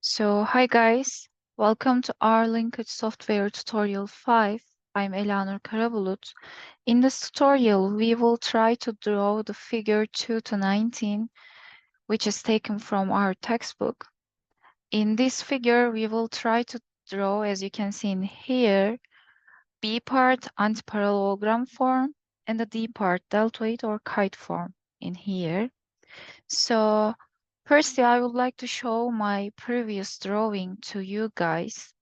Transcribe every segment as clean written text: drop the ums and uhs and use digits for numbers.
Hi guys, welcome to our linkage software tutorial 5. I'm Elanur Karabulut. In this tutorial, we will try to draw the figure 2 to 19, which is taken from our textbook. In this figure, we will try to draw, as you can see in here, B part antiparallelogram form and the D part deltoid or kite form in here. So firstly, I would like to show my previous drawing to you guys.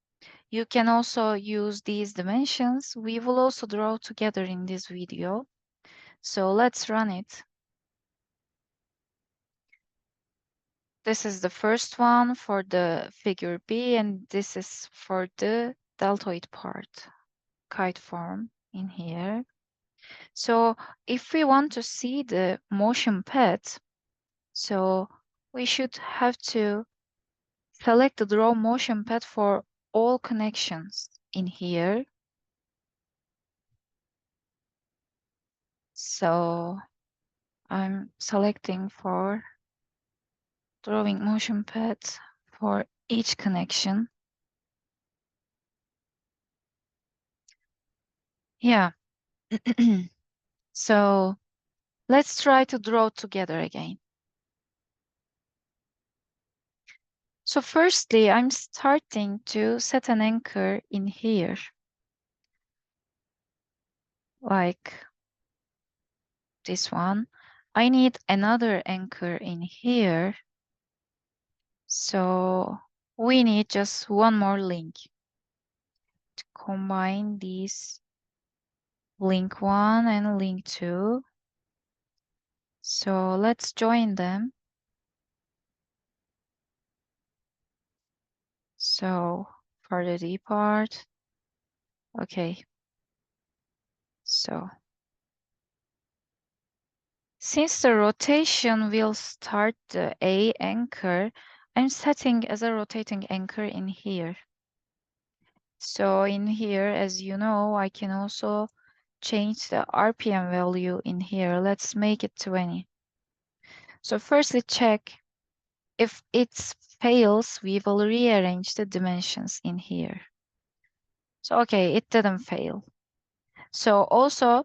You can also use these dimensions. We will also draw together in this video. So let's run it. This is the first one for the figure B, and this is for the deltoid part, kite form in here. So if we want to see the motion path, so we should have to select the draw motion path for all connections in here. So I'm selecting for drawing motion path for each connection. Yeah. So let's try to draw together again. So firstly, I'm starting to set an anchor in here, like this one. I need another anchor in here. So we need just one more link to combine these link 1 and link 2. So let's join them. So for the D part, okay. So since the rotation will start the A anchor, I'm setting as a rotating anchor in here. So in here, as you know, I can also change the RPM value in here. Let's make it 20. So firstly check if it fails, we will rearrange the dimensions in here. So okay, it didn't fail. So also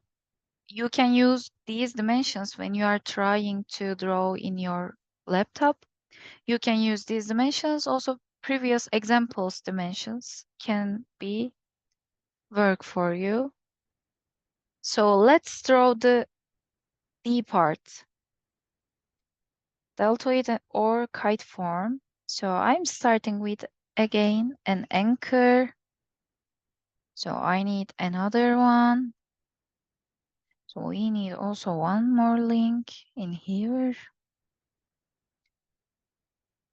you can use these dimensions when you are trying to draw in your laptop. You can use these dimensions. Also previous examples dimensions can be work for you. So let's draw the D part, deltoid or kite form. So I'm starting with again an anchor. So I need another one. So we need also one more link in here.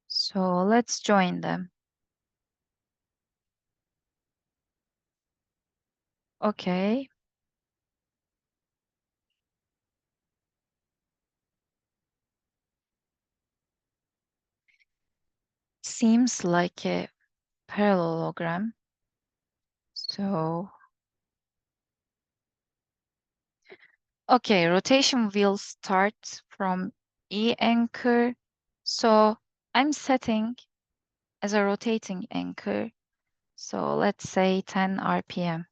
So let's join them. Okay. Seems like a parallelogram. So, okay, rotation will start from E anchor. So I'm setting as a rotating anchor. So let's say 10 RPM.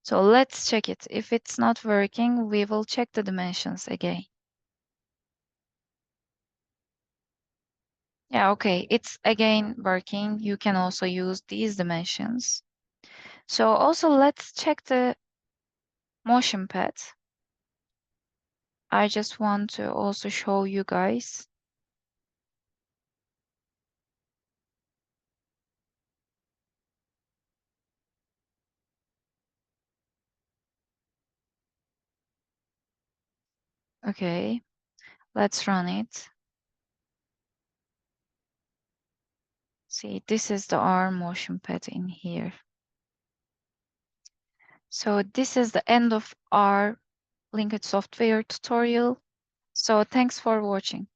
So let's check it. If it's not working, we will check the dimensions again. Yeah, okay, it's again working. You can also use these dimensions. So also let's check the motion path. I just want to also show you guys. Okay, let's run it. See, this is the arm motion path in here. So this is the end of our linkage software tutorial. So thanks for watching.